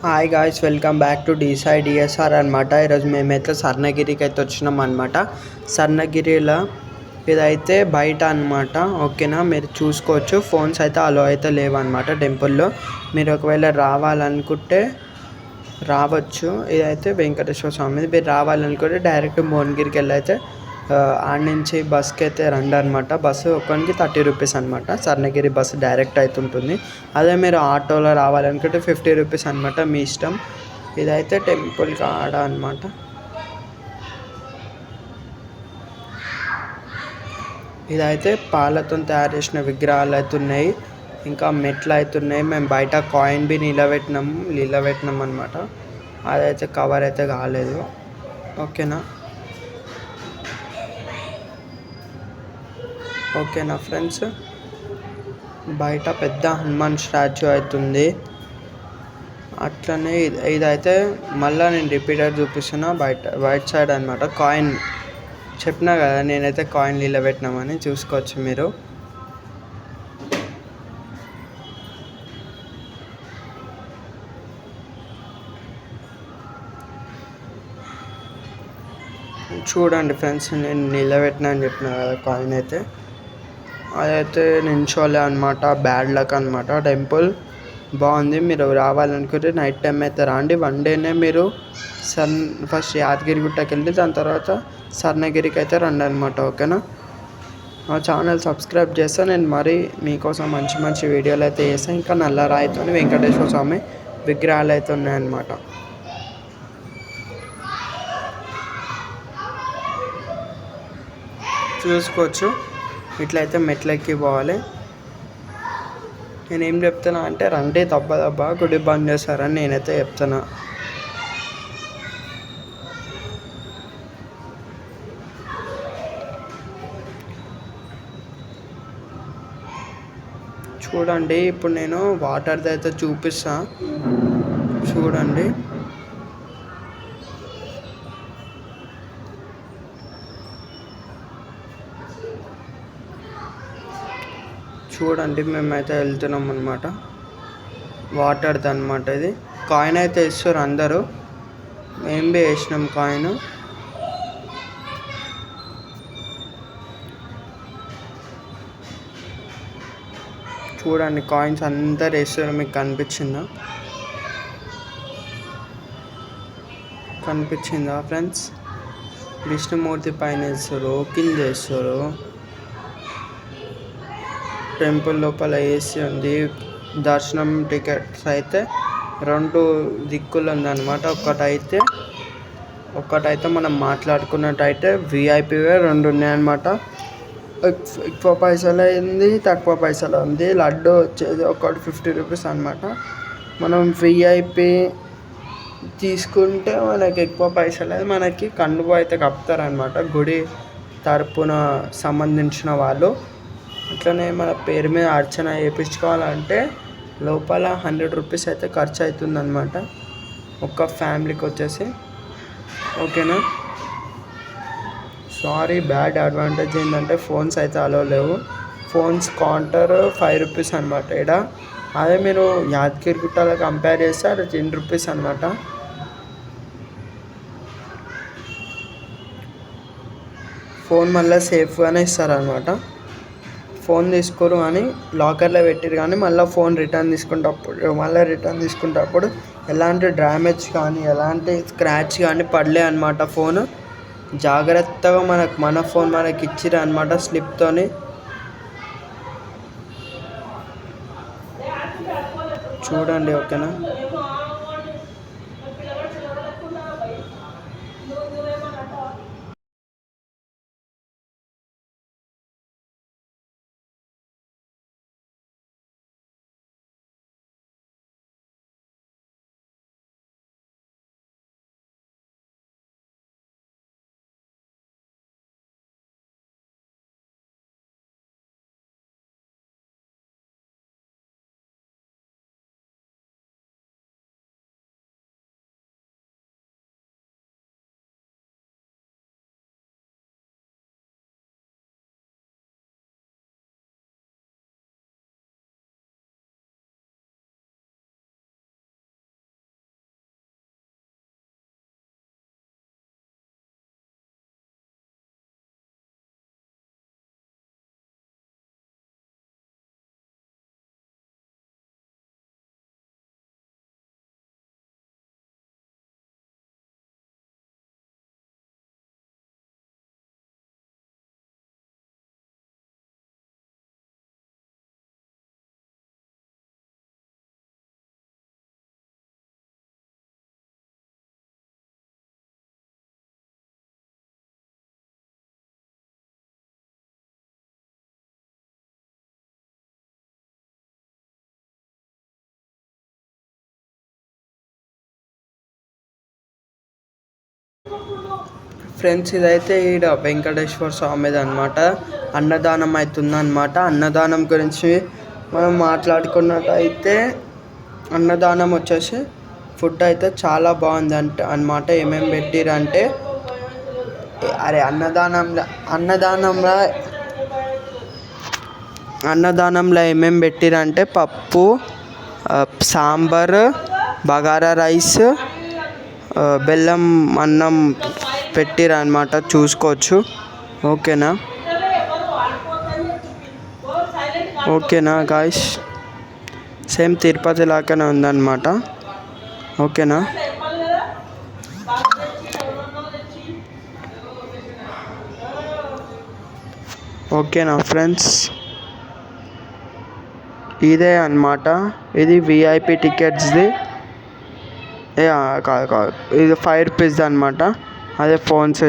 Hi guys, welcome back to డీసై DSR అనమాట. ఈరోజు మేమైతే స్వర్ణగిరికి అయితే వచ్చినాం అనమాట. స్వర్ణగిరిలో ఇదైతే బయట అనమాట. ఓకేనా, మీరు చూసుకోవచ్చు. ఫోన్స్ అయితే అలో అయితే లేవన్నమాట టెంపుల్లో. మీరు ఒకవేళ రావాలనుకుంటే రావచ్చు. ఇదైతే వెంకటేశ్వర స్వామి. మీరు రావాలనుకుంటే డైరెక్ట్ భువనగిరికి వెళ్ళి అయితే ఆడ నుంచి బస్కి అయితే రండి అనమాట. బస్సు ఒక్కరికి 30 రూపీస్ అనమాట. స్వర్ణగిరి బస్సు డైరెక్ట్ అవుతుంటుంది. అదే మీరు ఆటోలో రావాలనుకుంటే 50 రూపీస్ అనమాట, మీ ఇష్టం. ఇదైతే టెంపుల్ కాడ అనమాట. ఇదైతే పాలతో తయారు చేసిన విగ్రహాలు అయితే ఉన్నాయి. ఇంకా మెట్లు అయితే ఉన్నాయి. మేము బయట కాయిన్ బి నిలబెట్టినాం అనమాట. అదైతే కవర్ అయితే కాలేదు. ఓకేనా ఓకేనా ఫ్రెండ్స్, బయట పెద్ద హనుమాన్ స్టాచ్యూ అవుతుంది. అట్లనే ఇదైతే మళ్ళీ నేను రిపీటెడ్ చూపిస్తున్నా. బయట సైడ్ అనమాట. కాయిన్ చెప్పినా కదా నేనైతే కాయిన్ నిలబెట్టినామని, చూసుకోవచ్చు మీరు. చూడండి ఫ్రెండ్స్, నేను నిలబెట్టినా అని చెప్పిన కదా కాయిన్ అయితే. అదైతే నించోలే అనమాట. బ్యాడ్ లక్ అనమాట. టెంపుల్ బాగుంది. మీరు రావాలనుకుంటే నైట్ టైం అయితే రండి. వన్ డేనే మీరు ఫస్ట్ యాదగిరిగుట్టకి వెళ్ళి దాని తర్వాత స్వర్ణగిరికి అయితే రండి అనమాట. ఓకేనా, మా ఛానల్ సబ్స్క్రైబ్ చేస్తే నేను మరీ మీకోసం మంచి మంచి వీడియోలు అయితే చేస్తాను. ఇంకా నల్లరాయితో వెంకటేశ్వర స్వామి విగ్రహాలు అయితే ఉన్నాయన్నమాట. చూసుకోవచ్చు. ఇట్లయితే మెట్లెక్కి పోవాలి. నేనేం చెప్తున్నా అంటే రండి, దబ్బా గుడి బంద్ చేస్తారని నేనైతే చెప్తున్నా. చూడండి, ఇప్పుడు నేను వాటర్ది అయితే చూపిస్తా. చూడండి, మేమైతే వెళ్తున్నాం అనమాట. వాటర్ది అనమాట. ఇది కాయిన్ అయితే ఇస్తారు అందరూ. మేము బి వేసినాం కాయిన్. చూడండి, కాయిన్స్ అందరు వేస్తారు. మీకు కనిపించిందా ఫ్రెండ్స్? విష్ణుమూర్తి పైన వేస్తారు, కింద వేస్తారు. టెంపుల్ లోపల ఏసీ ఉంది. దర్శనం టికెట్స్ అయితే 2 దిక్కులు ఉందన్నమాట. ఒకటైతే మనం మాట్లాడుకున్నట్టయితే విఐపివే 2 ఉన్నాయన్నమాట. ఎక్కువ పైసలు అయింది, తక్కువ పైసలు ఉంది. లడ్డు వచ్చేది ఒకటి 50 రూపీస్ అనమాట. మనం విఐపి తీసుకుంటే మనకి ఎక్కువ పైసలు, మనకి కండువ అయితే కప్తారనమాట గుడి తరపున సంబంధించిన వాళ్ళు. అట్లనే మన పేరు మీద అర్చన చేయించుకోవాలంటే లోపల 100 రూపీస్ అయితే ఖర్చు అవుతుందన్నమాట, ఒక్క ఫ్యామిలీకి వచ్చేసి. ఓకేనా, సారీ, బ్యాడ్ అడ్వాంటేజ్ ఏంటంటే ఫోన్స్ అయితే అలో లేవు. ఫోన్స్ కౌంటర్ 5 రూపీస్ అనమాట ఇక్కడ. అదే మీరు యాదగిరిగుట్టలో కంపేర్ చేస్తే అది 10 రూపీస్ అనమాట. ఫోన్ మళ్ళీ సేఫ్గానే ఇస్తారనమాట. ఫోన్ తీసుకోరు కానీ లాకర్లో పెట్టారు, కానీ మళ్ళీ ఫోన్ రిటర్న్ తీసుకుంటప్పుడు ఎలాంటి డ్యామేజ్ కానీ ఎలాంటి స్క్రాచ్ కానీ పడలే అనమాట. ఫోను జాగ్రత్తగా మన ఫోన్ మనకి ఇచ్చిర్రు అనమాట స్లిప్తోని. చూడండి, ఓకేనా. ఫ్రెండ్స్ ఇదైతే ఈడ వెంకటేశ్వర స్వామిది అనమాట. అన్నదానం అవుతుందన్నమాట. అన్నదానం గురించి మనం మాట్లాడుకున్నట్టయితే అన్నదానం వచ్చేసి ఫుడ్ అయితే చాలా బాగుంది అనమాట. ఏమేమి పెట్టిరంటే అరే అన్నదానంలో ఏమేమి పెట్టిరంటే పప్పు, సాంబార్, బగారా రైస్, బెల్లం అన్నం పెట్టిరన్నమాట. చూసుకోవచ్చు. ఓకేనా గాయ్స్, సేమ్ తిరుపతి లాగానే ఉందన్నమాట. ఓకేనా ఫ్రెండ్స్, ఇదే అన్నమాట. ఇది విఐపి టికెట్స్ది. కాదు ఇది 5 రూపీస్ది అనమాట. అదే ఫోన్స్